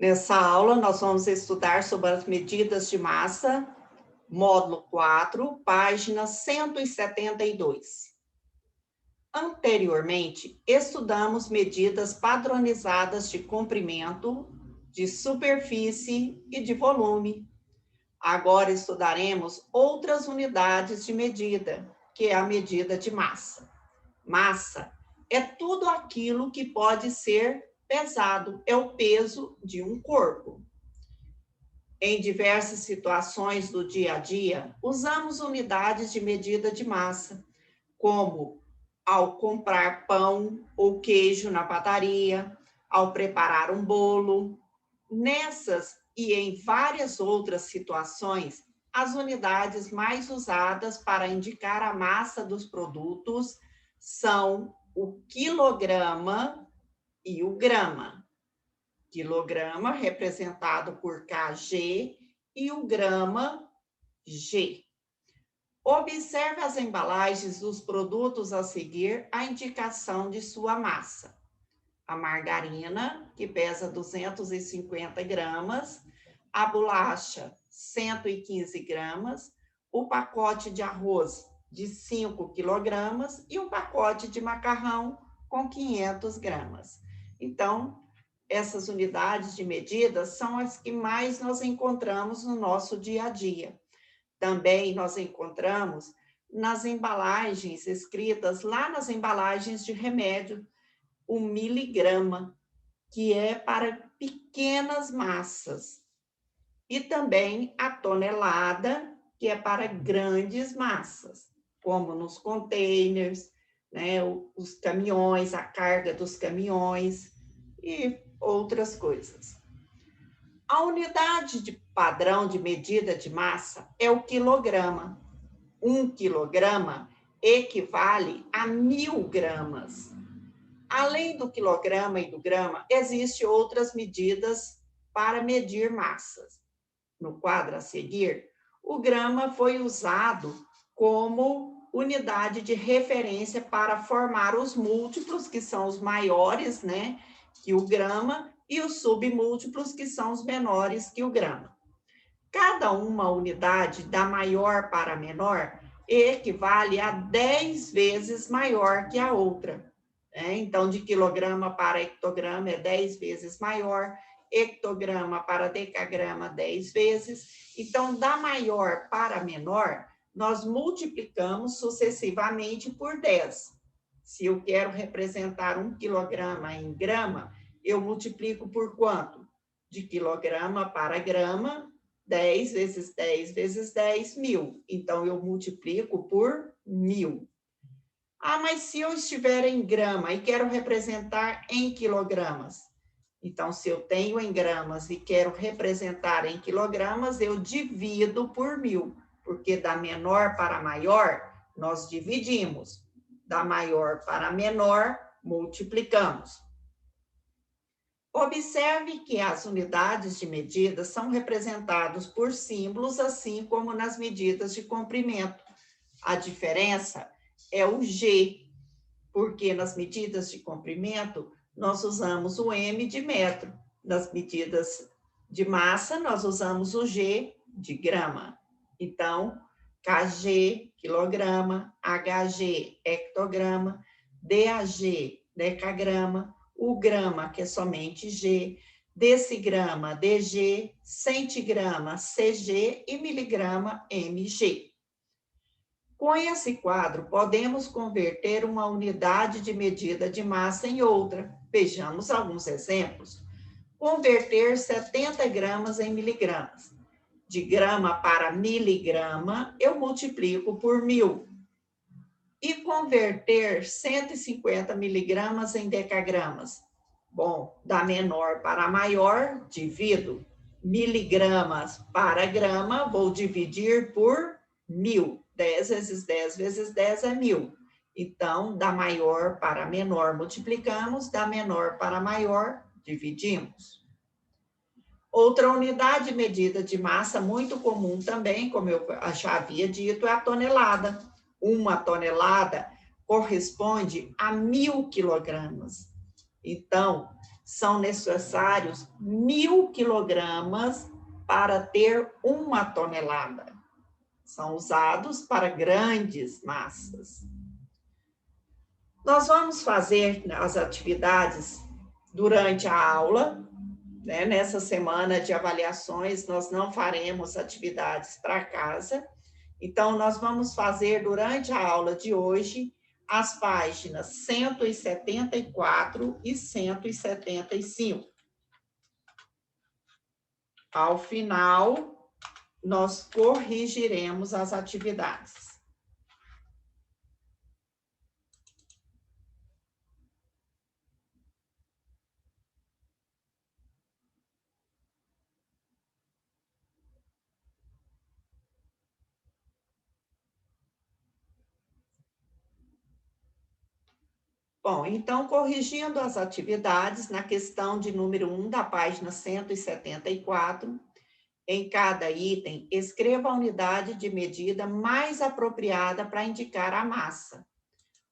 Nessa aula, nós vamos estudar sobre as medidas de massa, módulo 4, página 172. Anteriormente, estudamos medidas padronizadas de comprimento, de superfície e de volume. Agora estudaremos outras unidades de medida, que é a medida de massa. Massa é tudo aquilo que pode ser pesado, é o peso de um corpo. Em diversas situações do dia a dia, usamos unidades de medida de massa, como ao comprar pão ou queijo na padaria, ao preparar um bolo. Nessas e em várias outras situações, as unidades mais usadas para indicar a massa dos produtos são o quilograma e o grama. Quilograma representado por kg e o grama G. Observe as embalagens dos produtos a seguir a indicação de sua massa. A margarina, que pesa 250 gramas, a bolacha, 115 gramas, o pacote de arroz de 5 quilogramas e um pacote de macarrão com 500 gramas. Então, essas unidades de medida são as que mais nós encontramos no nosso dia a dia. Também nós encontramos nas embalagens escritas lá nas embalagens de remédio, o miligrama, que é para pequenas massas. E também a tonelada, que é para grandes massas, como nos containers, né, os caminhões, a carga dos caminhões e outras coisas. A unidade de padrão de medida de massa é o quilograma. 1 quilograma equivale a 1000 gramas. Além do quilograma e do grama, existem outras medidas para medir massas. No quadro a seguir, o grama foi usado como unidade de referência para formar os múltiplos, que são os maiores, né, que o grama, e os submúltiplos, que são os menores que o grama. Cada uma unidade, da maior para a menor, equivale a 10 vezes maior que a outra. Então, de quilograma para hectograma é 10 vezes maior, hectograma para decagrama 10 vezes. Então, da maior para a menor, nós multiplicamos sucessivamente por 10. Se eu quero representar 1 quilograma em grama, eu multiplico por quanto? De quilograma para grama, 10 vezes 10 vezes 10, 1000. Então, eu multiplico por 1000. Ah, mas se eu estiver em grama e quero representar em quilogramas? Então, se eu tenho em gramas e quero representar em quilogramas, eu divido por 1000, porque da menor para maior, nós dividimos. Da maior para menor, multiplicamos. Observe que as unidades de medida são representadas por símbolos, assim como nas medidas de comprimento. A diferença é o G, porque nas medidas de comprimento, nós usamos o M de metro. Nas medidas de massa, nós usamos o G de grama. Então, kg, quilograma, hg, hectograma, dag, decagrama, o grama, que é somente G, decigrama, dg, centigrama, cg e miligrama, mg. Com esse quadro, podemos converter uma unidade de medida de massa em outra. Vejamos alguns exemplos. Converter 70 gramas em miligramas. De grama para miligrama, eu multiplico por 1000. E converter 150 miligramas em decagramas. Bom, da menor para a maior, divido. Miligramas para grama, vou dividir por 1000. 10 vezes 10 vezes 10 é 1000. Então, da maior para a menor, multiplicamos. Da menor para a maior, dividimos. Outra unidade de medida de massa muito comum também, como eu já havia dito, é a tonelada. Uma tonelada corresponde a 1000 quilogramas. Então, são necessários 1.000 quilogramas para ter 1 tonelada. São usados para grandes massas. Nós vamos fazer as atividades durante a aula, né? Nessa semana de avaliações, nós não faremos atividades para casa. Então, nós vamos fazer durante a aula de hoje as páginas 174 e 175. Ao final, nós corrigiremos as atividades. Bom, então, corrigindo as atividades, na questão de número 1 da página 174, em cada item, escreva a unidade de medida mais apropriada para indicar a massa.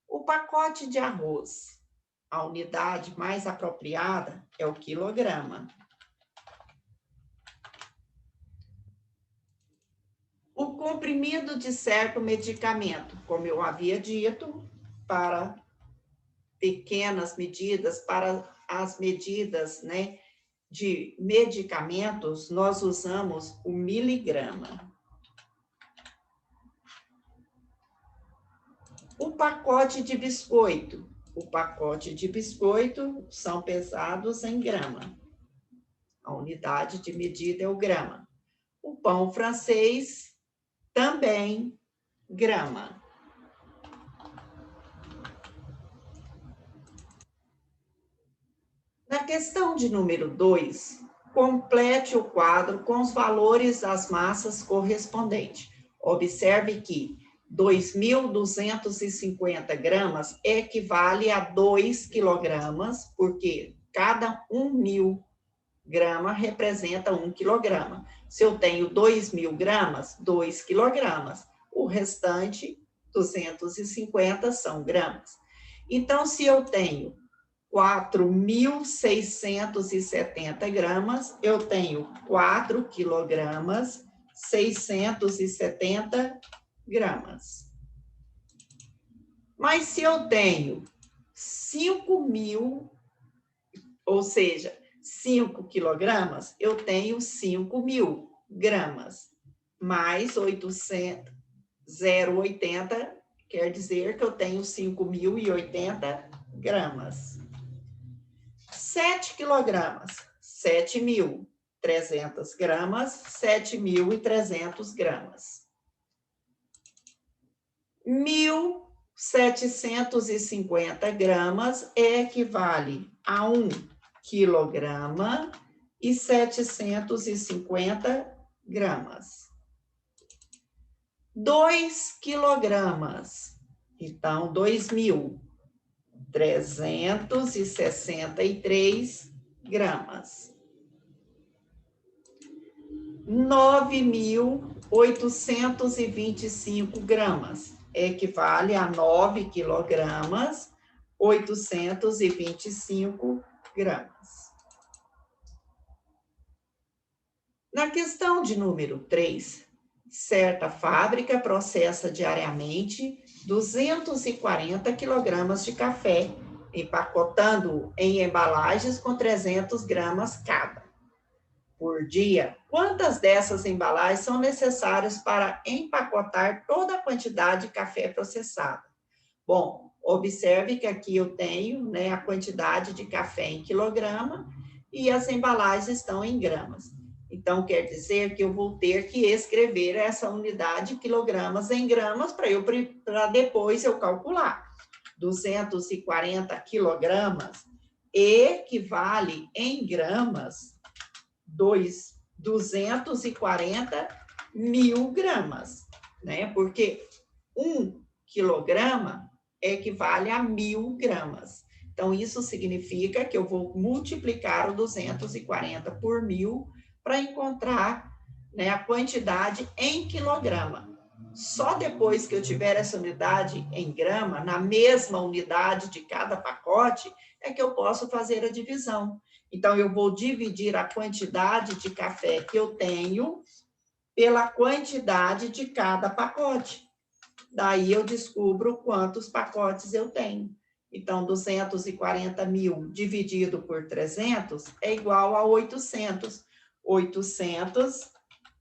O pacote de arroz, a unidade mais apropriada é o quilograma. O comprimido de certo medicamento, como eu havia dito, para pequenas medidas, para as medidas, né, de medicamentos, nós usamos o miligrama. O pacote de biscoito. O pacote de biscoito são pesados em grama. A unidade de medida é o grama. O pão francês, também grama. Na questão de número 2, complete o quadro com os valores das massas correspondentes. Observe que 2.250 gramas equivale a 2 quilogramas, porque cada 1.000 gramas representa 1 quilograma. Se eu tenho 2.000 gramas, 2 quilogramas. O restante, 250, são gramas. Então, se eu tenho 4.670 gramas, eu tenho 4 quilogramas, 670 gramas. Mas se eu tenho 5.000, ou seja, 5 quilogramas, eu tenho 5.000 gramas, mais 0,80, quer dizer que eu tenho 5.080 gramas. 7 quilogramas, 7.300 gramas, 7.300 gramas. 1.750 gramas equivale a 1 quilograma e 750 gramas. 2 quilogramas, então 2.363 gramas. 9.825 gramas, equivale a 9 quilogramas, 825 gramas. Na questão de número 3, certa fábrica processa diariamente 240 quilogramas de café, empacotando em embalagens com 300 gramas cada. Por dia, quantas dessas embalagens são necessárias para empacotar toda a quantidade de café processada? Bom, observe que aqui eu tenho, né, a quantidade de café em quilograma e as embalagens estão em gramas. Então, quer dizer que eu vou ter que escrever essa unidade quilogramas em gramas para depois eu calcular. 240 quilogramas equivale em gramas 240.000 gramas, né? Porque 1 quilograma equivale a 1.000 gramas. Então, isso significa que eu vou multiplicar o 240 por 1.000 para encontrar, né, a quantidade em quilograma. Só depois que eu tiver essa unidade em grama, na mesma unidade de cada pacote, é que eu posso fazer a divisão. Então, eu vou dividir a quantidade de café que eu tenho pela quantidade de cada pacote. Daí eu descubro quantos pacotes eu tenho. Então, 240 mil dividido por 300 é igual a 800. 800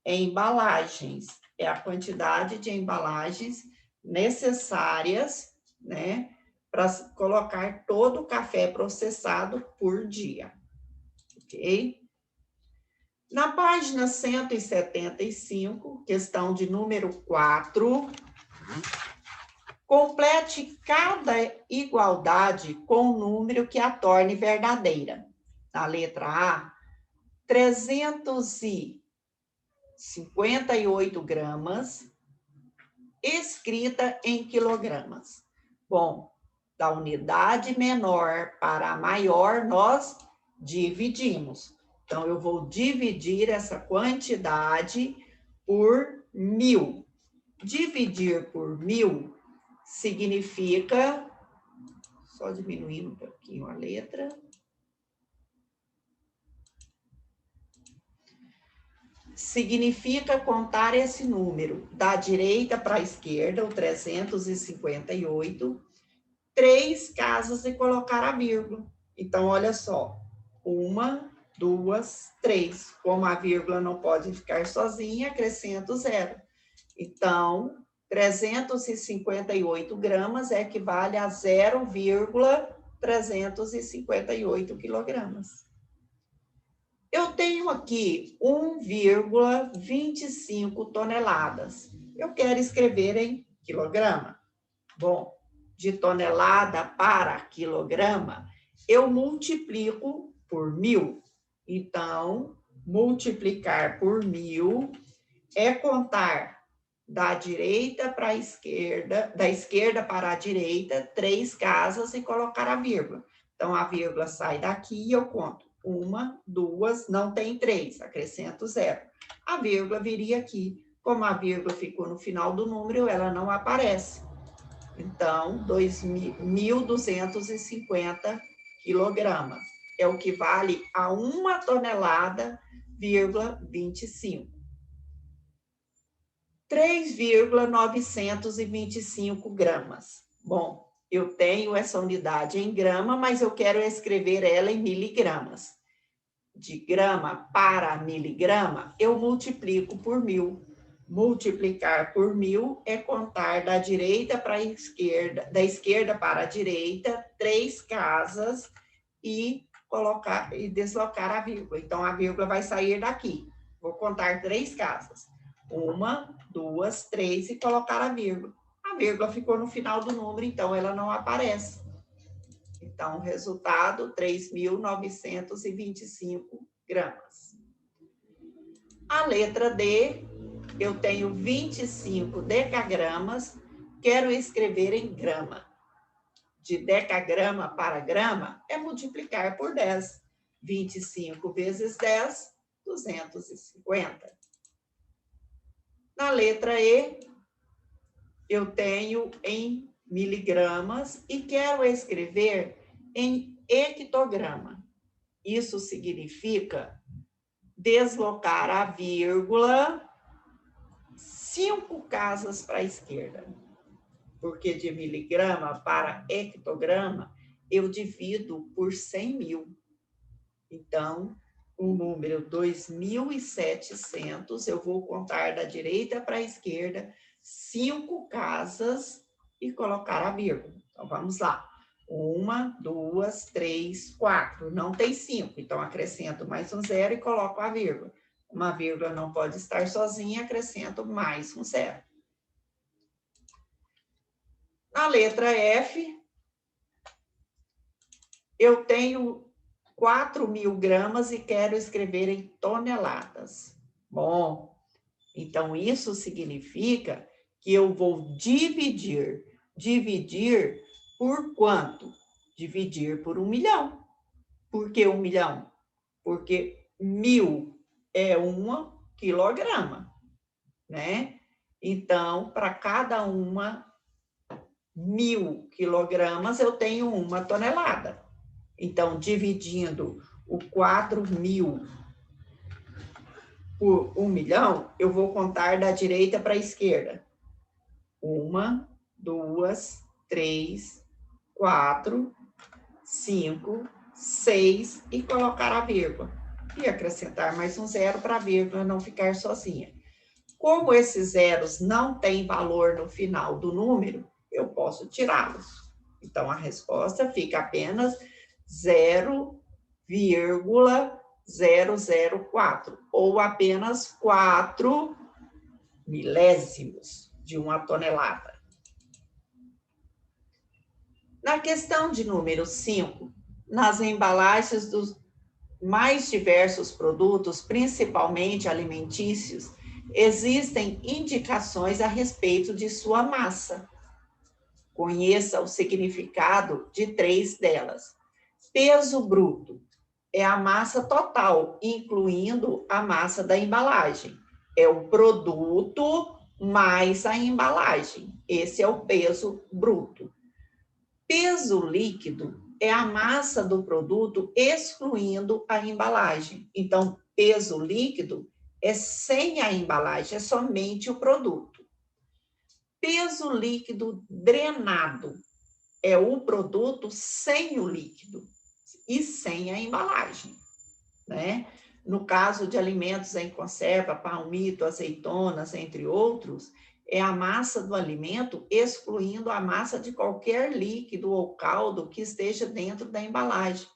embalagens. É a quantidade de embalagens necessárias, né, para colocar todo o café processado por dia. Ok? Na página 175, questão de número 4, complete cada igualdade com um número que a torne verdadeira. Na letra A, 358 gramas, escrita em quilogramas. Bom, da unidade menor para a maior, nós dividimos. Então, eu vou dividir essa quantidade por 1000. Dividir por 1000 significa, só diminuindo um pouquinho a letra, significa contar esse número da direita para a esquerda, o 358, 3 casas e colocar a vírgula. Então, olha só, 1, 2, 3. Como a vírgula não pode ficar sozinha, acrescento 0. Então, 358 gramas equivale a 0,358 quilogramas. Eu tenho aqui 1,25 toneladas. Eu quero escrever em quilograma. Bom, de tonelada para quilograma, eu multiplico por 1000. Então, multiplicar por 1000 é contar da direita para a esquerda, da esquerda para a direita, 3 casas e colocar a vírgula. Então, a vírgula sai daqui e eu conto. 1, 2, não tem 3, acrescento 0. A vírgula viria aqui. Como a vírgula ficou no final do número, ela não aparece. Então, 1.250 quilogramas. É o que vale a 1 tonelada, 25. 3,925 gramas. Bom, eu tenho essa unidade em grama, mas eu quero escrever ela em miligramas. De grama para miligrama, eu multiplico por 1000. Multiplicar por 1000 é contar da direita para a esquerda, da esquerda para a direita, 3 casas e colocar e deslocar a vírgula. Então, a vírgula vai sair daqui. Vou contar 3 casas. 1, 2, 3 e colocar a vírgula. A vírgula ficou no final do número, então ela não aparece. Então, o resultado, 3.925 gramas. A letra D, eu tenho 25 decagramas, quero escrever em grama. De decagrama para grama é multiplicar por 10. 25 vezes 10, 250. Na letra E, eu tenho em miligramas e quero escrever em hectograma. Isso significa deslocar a vírgula 5 casas para a esquerda. Porque de miligrama para hectograma, eu divido por 100.000. Então, o número 2.700, eu vou contar da direita para a esquerda 5 casas e colocar a vírgula. Então, vamos lá. 1, 2, 3, 4. Não tem 5, então acrescento mais um 0 e coloco a vírgula. Uma vírgula não pode estar sozinha, acrescento mais um 0. Na letra F, eu tenho 4.000 gramas e quero escrever em toneladas. Bom, então isso significa que eu vou dividir. Dividir por quanto? Dividir por 1 milhão. Por que 1 milhão? Porque 1000 é 1 quilograma, né? Então, para cada 1000 quilogramas, eu tenho 1 tonelada. Então, dividindo o 4.000 por 1 milhão, eu vou contar da direita para a esquerda. 1, 2, 3, 4, 5, 6 e colocar a vírgula. E acrescentar mais um zero para a vírgula não ficar sozinha. Como esses zeros não têm valor no final do número, eu posso tirá-los. Então, a resposta fica apenas 0,004, ou apenas 4 milésimos de uma tonelada. Na questão de número 5, nas embalagens dos mais diversos produtos, principalmente alimentícios, existem indicações a respeito de sua massa. Conheça o significado de 3 delas. Peso bruto é a massa total, incluindo a massa da embalagem. É o produto mais a embalagem. Esse é o peso bruto. Peso líquido é a massa do produto excluindo a embalagem. Então, peso líquido é sem a embalagem, é somente o produto. Peso líquido drenado é o produto sem o líquido e sem a embalagem, né? No caso de alimentos em conserva, palmito, azeitonas, entre outros, é a massa do alimento excluindo a massa de qualquer líquido ou caldo que esteja dentro da embalagem,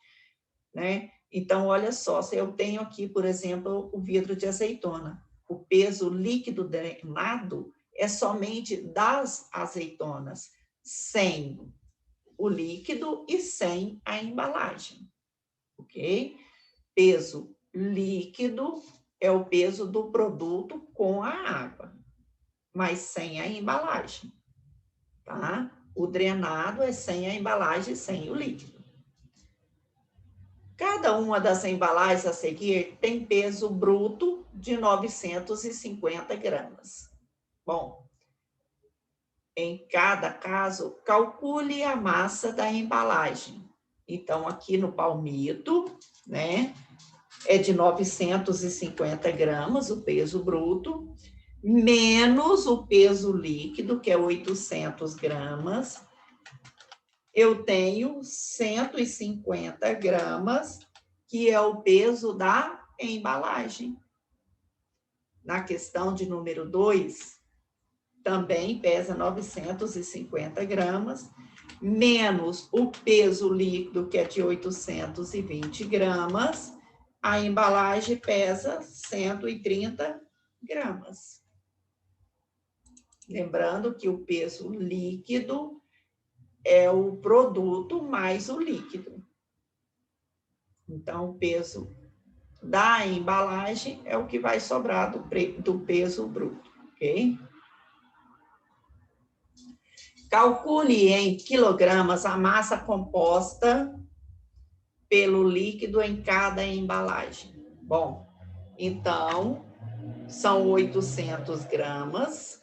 né? Então, olha só, se eu tenho aqui, por exemplo, o vidro de azeitona, o peso líquido drenado é somente das azeitonas, sem o líquido e sem a embalagem, ok? Peso líquido é o peso do produto com a água, mas sem a embalagem, tá? O drenado é sem a embalagem, sem o líquido. Cada uma das embalagens a seguir tem peso bruto de 950 gramas. Bom, em cada caso, calcule a massa da embalagem. Então, aqui no palmito, né, é de 950 gramas o peso bruto, menos o peso líquido, que é 800 gramas, eu tenho 150 gramas, que é o peso da embalagem. Na questão de número 2, também pesa 950 gramas, menos o peso líquido, que é de 820 gramas, a embalagem pesa 130 gramas. Lembrando que o peso líquido é o produto mais o líquido. Então, o peso da embalagem é o que vai sobrar do peso bruto, ok? Calcule em quilogramas a massa composta pelo líquido em cada embalagem. Bom, então, são 800 gramas,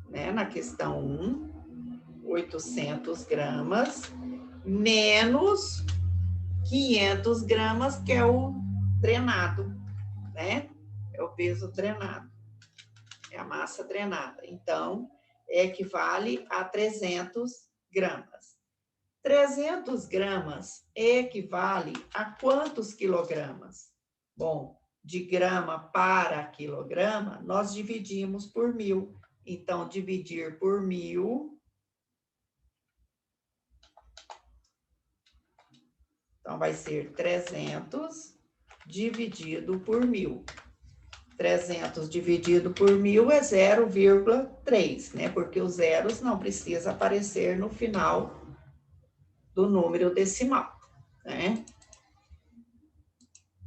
né, na questão 1, 800 gramas, menos 500 gramas, que é o drenado, né? É o peso drenado, é a massa drenada. Então, equivale a 300 gramas. 300 gramas equivale a quantos quilogramas? Bom, de grama para quilograma, nós dividimos por 1.000. Então, dividir por 1.000... Então, vai ser 300 dividido por 1.000. 300 dividido por 1.000 é 0,3, né? Porque os zeros não precisam aparecer no final do número decimal, né?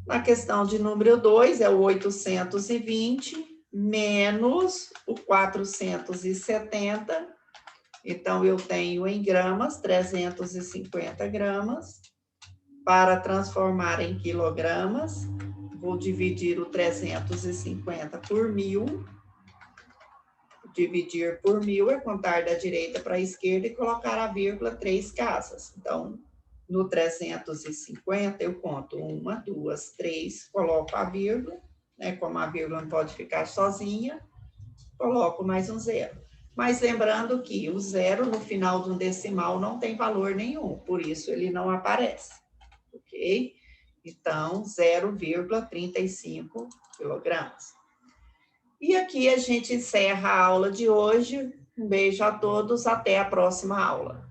Na questão de número 2, é o 820 menos o 470. Então, eu tenho em gramas 350 gramas. Para transformar em quilogramas, vou dividir o 350 por 1.000. Dividir por 1.000 é contar da direita para a esquerda e colocar a vírgula 3 casas. Então, No 350, eu conto 1, 2, 3, coloco a vírgula, né? Como a vírgula não pode ficar sozinha, coloco mais um zero. Mas lembrando que o zero no final de um decimal não tem valor nenhum, por isso ele não aparece, ok? Então, 0,35 quilogramas. E aqui a gente encerra a aula de hoje. Um beijo a todos, até a próxima aula.